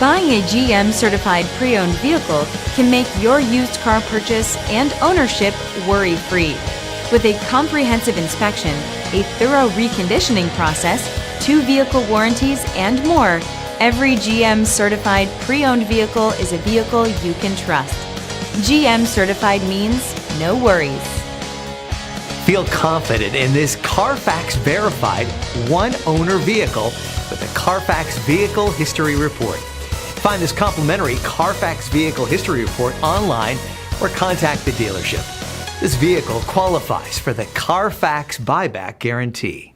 Buying a GM certified pre-owned vehicle can make your used car purchase and ownership worry-free. With a comprehensive inspection, a thorough reconditioning process, 2 vehicle warranties, and more, every GM certified pre-owned vehicle is a vehicle you can trust. GM certified means no worries. Feel confident in this CarFax verified one-owner vehicle with the CarFax Vehicle History Report. Find this complimentary CarFax Vehicle History Report online or contact the dealership. This vehicle qualifies for the CarFax Buyback Guarantee.